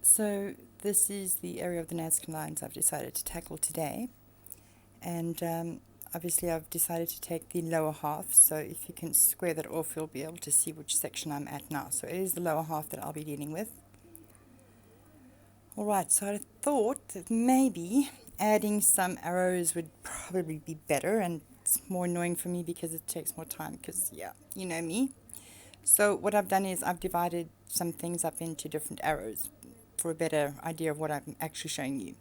So this is the area of the Nazca Lines I've decided to tackle today, and obviously I've decided to take the lower half, so if you can square that off you'll be able to see which section I'm at now. So it is the lower half that I'll be dealing with. Alright, so I thought that maybe adding some arrows would probably be better, and it's more annoying for me because it takes more time, because yeah, you know me. So what I've done is I've divided some things up into different arrows for a better idea of what I'm actually showing you.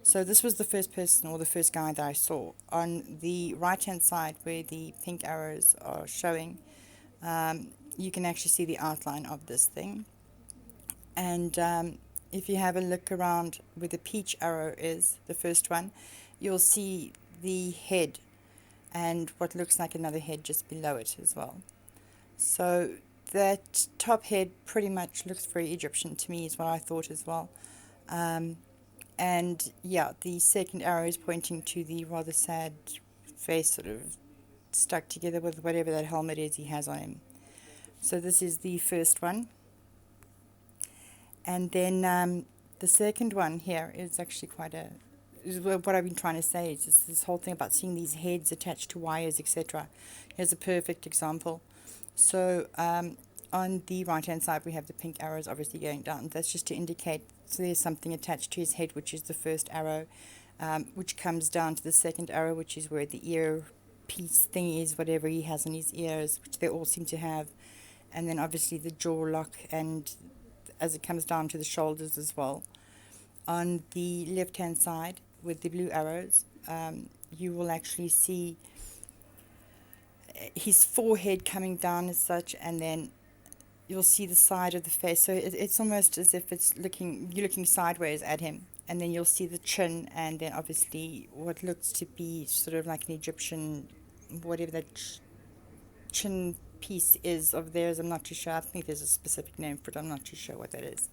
So this was the first person or the first guy that I saw. On the right hand side where the pink arrows are showing, you can actually see the outline of this thing. And if you have a look around where the peach arrow is, the first one, you'll see the head and what looks like another head just below it as well. So that top head pretty much looks very Egyptian to me, is what I thought as well. And yeah, the second arrow is pointing to the rather sad face, sort of stuck together with whatever that helmet is he has on him. So this is the first one. And then the second one here is actually quite a... what I've been trying to say is this whole thing about seeing these heads attached to wires, etc. Here's a perfect example. So on the right hand side we have the pink arrows obviously going down. That's just to indicate so there's something attached to his head, which is the first arrow, which comes down to the second arrow, which is where the ear piece thing is, whatever he has in his ears, which they all seem to have, and then obviously the jaw lock, and as it comes down to the shoulders as well. On the left hand side with the blue arrows, you will actually see his forehead coming down as such, and then you'll see the side of the face. So it's almost as if you're looking sideways at him, and then you'll see the chin, and then obviously what looks to be sort of like an Egyptian, whatever that chin piece is of theirs. I'm not too sure. I think there's a specific name for it. I'm not too sure what that is.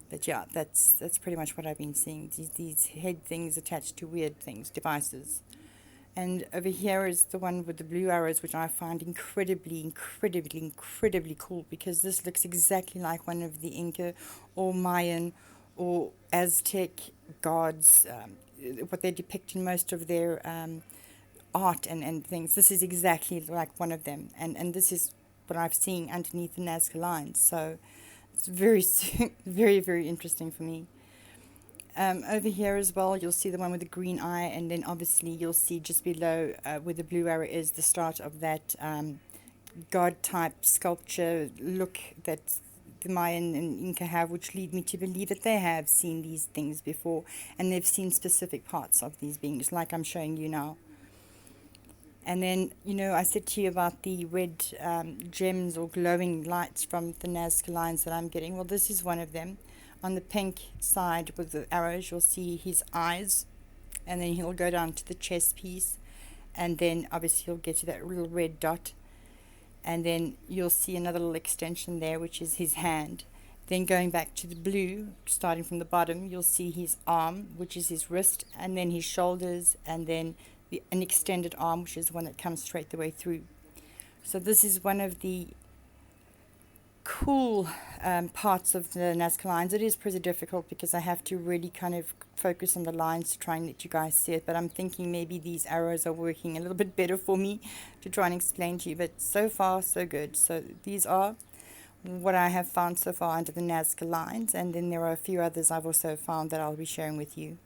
But yeah, that's pretty much what I've been seeing. These head things attached to weird things, devices. And over here is the one with the blue arrows, which I find incredibly cool, because this looks exactly like one of the Inca or Mayan or Aztec gods, what they depict in most of their art and things. This is exactly like one of them, and this is what I've seen underneath the Nazca Lines. So it's very, very interesting for me. Over here as well, you'll see the one with the green eye, and then obviously you'll see just below where the blue arrow is the start of that god-type sculpture look that the Mayan and Inca have, which lead me to believe that they have seen these things before, and they've seen specific parts of these beings, like I'm showing you now. And then, I said to you about the red gems or glowing lights from the Nazca Lines that I'm getting. Well, this is one of them. On the pink side with the arrows, you'll see his eyes, and then he'll go down to the chest piece, and then obviously he'll get to that little red dot, and then you'll see another little extension there, which is his hand. Then going back to the blue, starting from the bottom, you'll see his arm, which is his wrist, and then his shoulders, and then an extended arm, which is the one that comes straight the way through. So this is one of the cool parts of the Nazca Lines. It is pretty difficult because I have to really kind of focus on the lines to try and let you guys see it, but I'm thinking maybe these arrows are working a little bit better for me to try and explain to you, but so far so good. So these are what I have found so far under the Nazca Lines, and then there are a few others I've also found that I'll be sharing with you.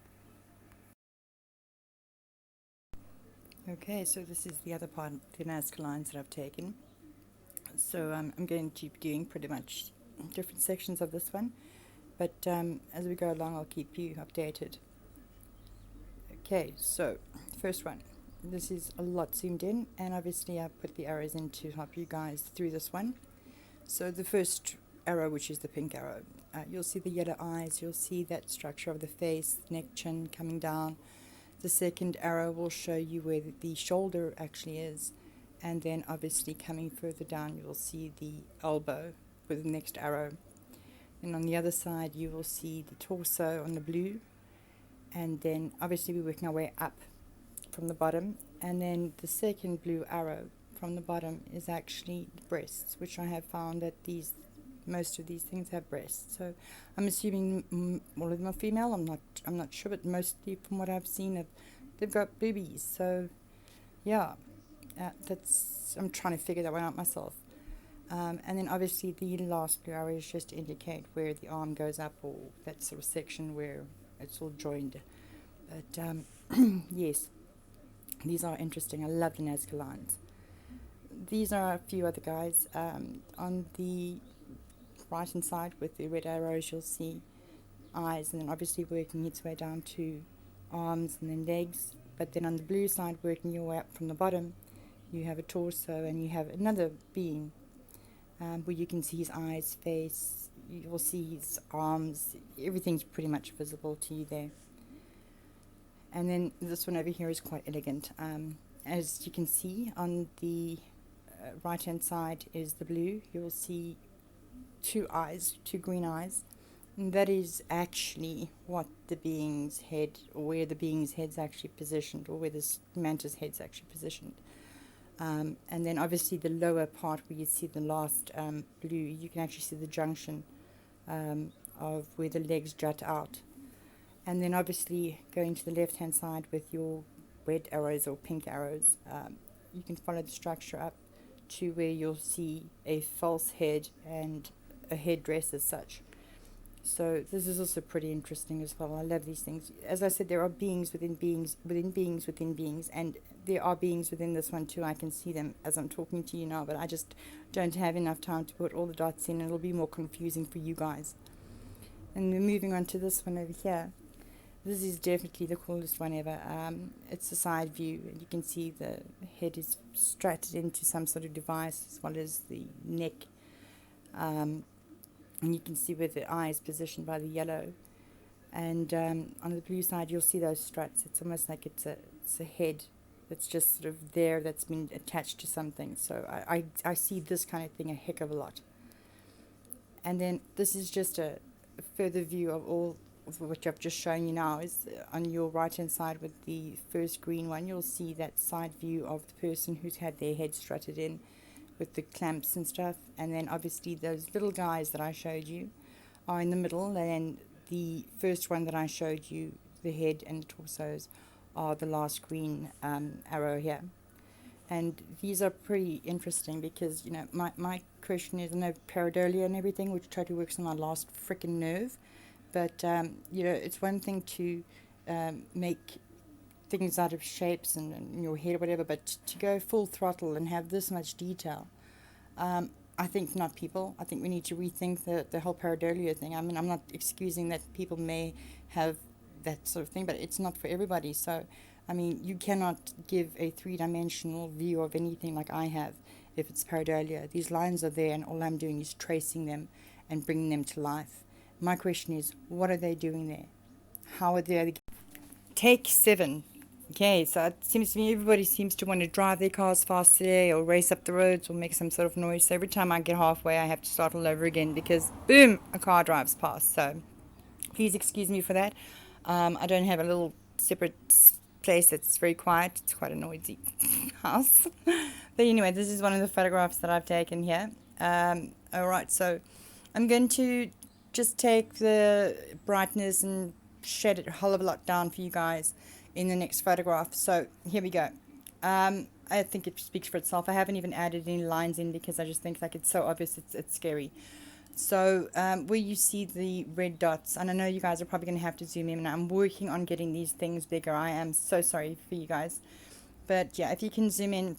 Okay, so this is the other part of the Nazca Lines that I've taken. So I'm going to be doing pretty much different sections of this one, but as we go along I'll keep you updated. Okay, so first one, this is a lot zoomed in, and obviously I've put the arrows in to help you guys through this one. So the first arrow, which is the pink arrow, you'll see the yellow eyes, you'll see that structure of the face, neck, chin coming down. The second arrow will show you where the shoulder actually is, and then obviously coming further down you'll see the elbow with the next arrow. And on the other side you will see the torso on the blue, and then obviously we're working our way up from the bottom, and then the second blue arrow from the bottom is actually the breasts, which I have found that these most of these things have breasts. So I'm assuming all of them are female. I'm not sure, but mostly from what I've seen, they've got boobies. So yeah, that's I'm trying to figure that one out myself. And then obviously the last blue arrow is just to indicate where the arm goes up, or that sort of section where it's all joined. But yes, these are interesting. I love the Nazca lines. These are a few other guys. On the right hand side with the red arrows, you'll see eyes, and then obviously working its way down to arms and then legs. But then on the blue side, working your way up from the bottom, you have a torso, and you have another being where you can see his eyes, face, you will see his arms, everything's pretty much visible to you there. And then this one over here is quite elegant. As you can see on the right hand side is the blue. You'll see two eyes, two green eyes. And that is actually what the being's head, or where the being's head's actually positioned, or where this mantis head's actually positioned. And then obviously the lower part where you see the last blue, you can actually see the junction of where the legs jut out. And then obviously going to the left hand side with your red arrows or pink arrows, you can follow the structure up to where you'll see a false head and a headdress as such. So this is also pretty interesting as well. I love these things. As I said, there are beings within beings within beings within beings, and there are beings within this one too. I can see them as I'm talking to you now, but I just don't have enough time to put all the dots in, and it'll be more confusing for you guys. And we're moving on to this one over here. This is definitely the coolest one ever. It's a side view, and you can see the head is strapped into some sort of device, as well as the neck. And you can see where the eye is positioned by the yellow. And on the blue side, you'll see those struts. It's almost like it's a head that's just sort of there, that's been attached to something. So I see this kind of thing a heck of a lot. And then this is just a further view of all of what I've just shown you now. Is on your right hand side with the first green one, you'll see that side view of the person who's had their head strutted in with the clamps and stuff. And then obviously those little guys that I showed you are in the middle, and then the first one that I showed you, the head and the torsos, are the last green arrow here. And these are pretty interesting because, you know, my question is, I know pareidolia and everything, which totally works on my last freaking nerve. But, you know, it's one thing to make things out of shapes and your head or whatever, but to go full throttle and have this much detail, I think not people. I think we need to rethink the whole pareidolia thing. I mean, I'm not excusing that people may have that sort of thing, but it's not for everybody. So, I mean, you cannot give a three-dimensional view of anything like I have if it's pareidolia. These lines are there, and all I'm doing is tracing them and bringing them to life. My question is, what are they doing there? How are they? Take 7. Okay, so it seems to me everybody seems to want to drive their cars fast today, or race up the roads, or make some sort of noise. So every time I get halfway, I have to start all over again because, boom, a car drives past. So please excuse me for that. I don't have a little separate place that's very quiet. It's quite a noisy house. But anyway, this is one of the photographs that I've taken here. Alright, so I'm going to just take the brightness and shed it a hell of a lot down for you guys in the next photograph. So here we go. I think it speaks for itself. I haven't even added any lines in because I just think like it's so obvious, it's scary. So where you see the red dots, and I know you guys are probably going to have to zoom in, and I'm working on getting these things bigger. I am so sorry for you guys. But yeah, if you can zoom in,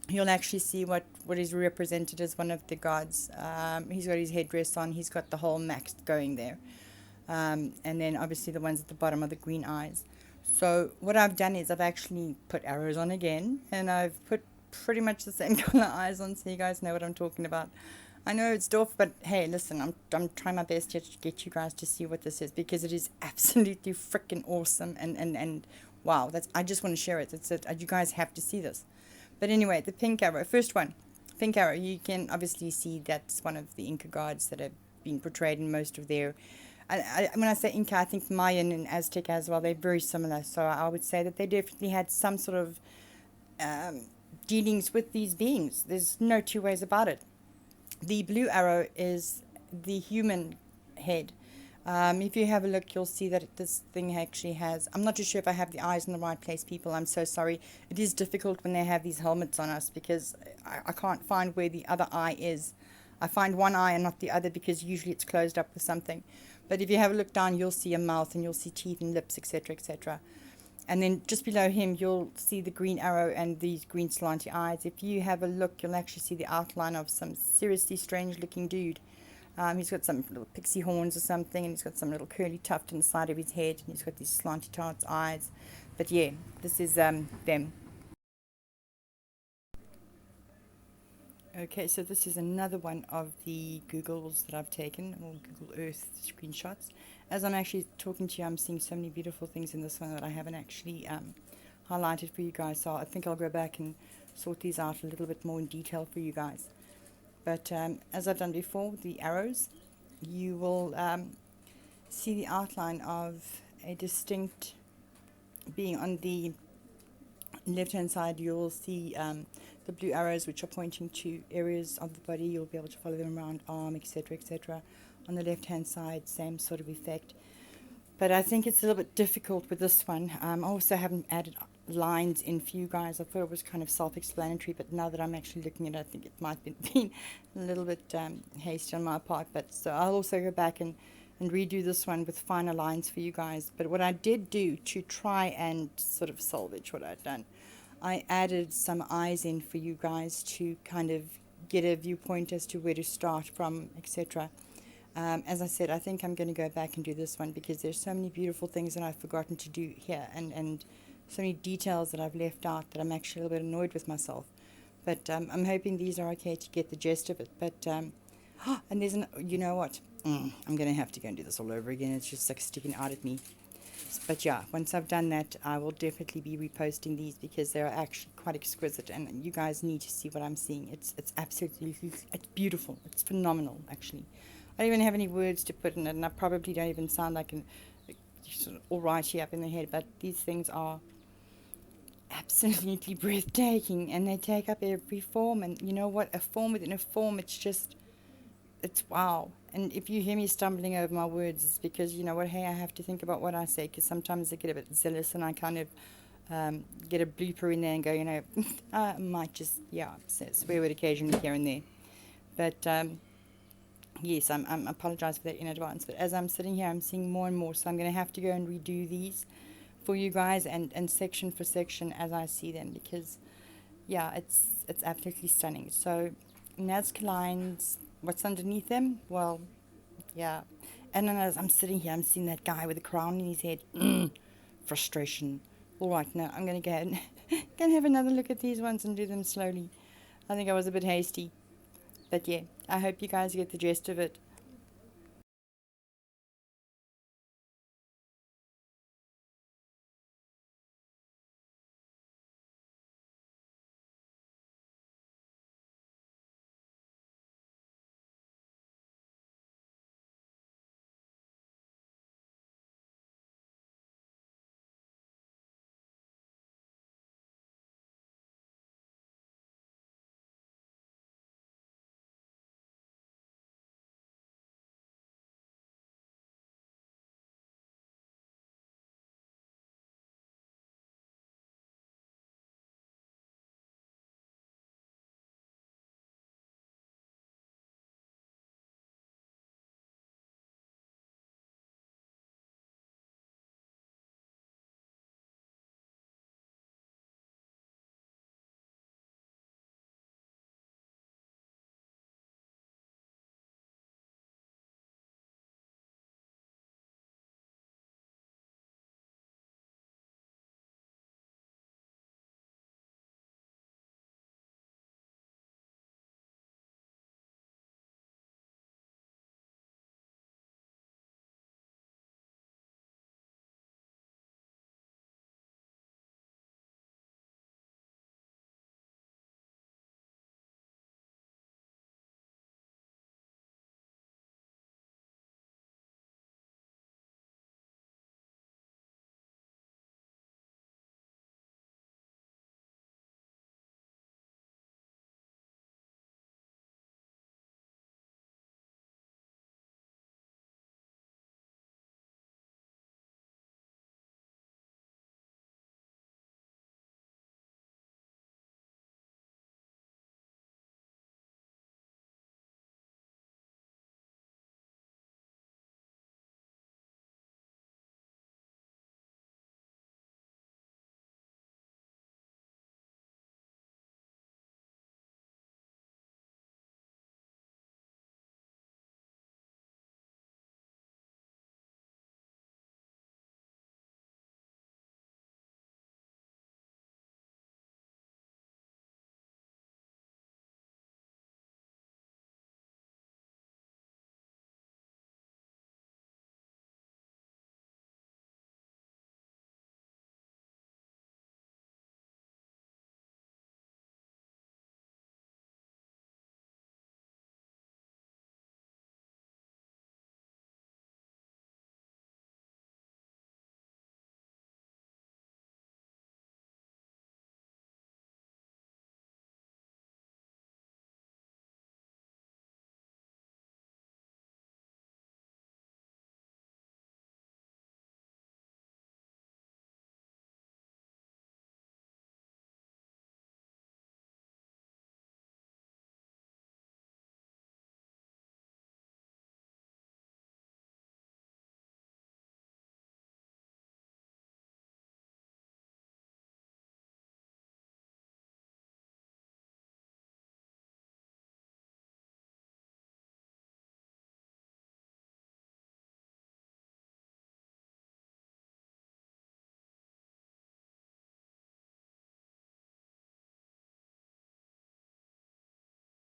you'll actually see what is represented as one of the gods. He's got his headdress on. He's got the whole max going there. And then obviously the ones at the bottom are the green eyes. So what I've done is I've actually put arrows on again, and I've put pretty much the same color eyes on, so you guys know what I'm talking about. I know it's doof, but hey, listen, I'm trying my best here to get you guys to see what this is, because it is absolutely freaking awesome, and wow, I just want to share it. You guys have to see this. But anyway, the pink arrow, first one, pink arrow, you can obviously see that's one of the Inca gods that have been portrayed in most of their... when I say Inca, I think Mayan and Aztec as well, they're very similar. So I would say that they definitely had some sort of dealings with these beings. There's no two ways about it. The blue arrow is the human head. If you have a look, you'll see that this thing actually has. I'm not too sure if I have the eyes in the right place, people. I'm so sorry. It is difficult when they have these helmets on us because I can't find where the other eye is. I find one eye and not the other because usually it's closed up with something. But if you have a look down, you'll see a mouth and you'll see teeth and lips, etc., etc. And then just below him, you'll see the green arrow and these green slanty eyes. If you have a look, you'll actually see the outline of some seriously strange-looking dude. He's got some little pixie horns or something, and he's got some little curly tuft on the side of his head, and he's got these slanty tarts eyes. But yeah, this is them. Okay, so this is another one of the Googles that I've taken, or Google Earth screenshots. As I'm actually talking to you, I'm seeing so many beautiful things in this one that I haven't actually highlighted for you guys. So I think I'll go back and sort these out a little bit more in detail for you guys. But as I've done before, the arrows, you will see the outline of a distinct being. On the left hand side, you'll see the blue arrows which are pointing to areas of the body. You'll be able to follow them around, arm, etc., etc. On the left hand side, same sort of effect. But I think it's a little bit difficult with this one. I also haven't added lines in for you guys. I thought it was kind of self-explanatory, but now that I'm actually looking at it, I think it might be been a little bit hasty on my part. But so I'll also go back and redo this one with finer lines for you guys. But what I did do to try and sort of salvage what I'd done, I added some eyes in for you guys to kind of get a viewpoint as to where to start from, etc. As I said, I think I'm going to go back and do this one because there's so many beautiful things that I've forgotten to do here, and so many details that I've left out that I'm actually a little bit annoyed with myself. But I'm hoping these are okay to get the gist of it. But and there's you know what? I'm going to have to go and do this all over again. It's just like sticking out at me. But yeah, once I've done that, I will definitely be reposting these because they're actually quite exquisite, and you guys need to see what I'm seeing. It's absolutely, it's beautiful. It's phenomenal, actually. I don't even have any words to put in it, and I probably don't even sound like an sort of all righty up in the head, but these things are absolutely breathtaking, and they take up every form. And you know what? A form within a form, it's just, it's wow. And if you hear me stumbling over my words, it's because, you know what, hey, I have to think about what I say, because sometimes I get a bit zealous and I kind of get a blooper in there and go, you know, I might just, yeah, swear word occasionally here and there. But yes, I'm apologize for that in advance. But as I'm sitting here, I'm seeing more and more, so I'm going to have to go and redo these for you guys, and section for section as I see them, because yeah, it's absolutely stunning. So Nazca Lines, what's underneath them? Well, yeah. And then as I'm sitting here, I'm seeing that guy with a crown in his head. Frustration. All right, now I'm going to go ahead and gonna have another look at these ones and do them slowly. I think I was a bit hasty. But yeah, I hope you guys get the gist of it.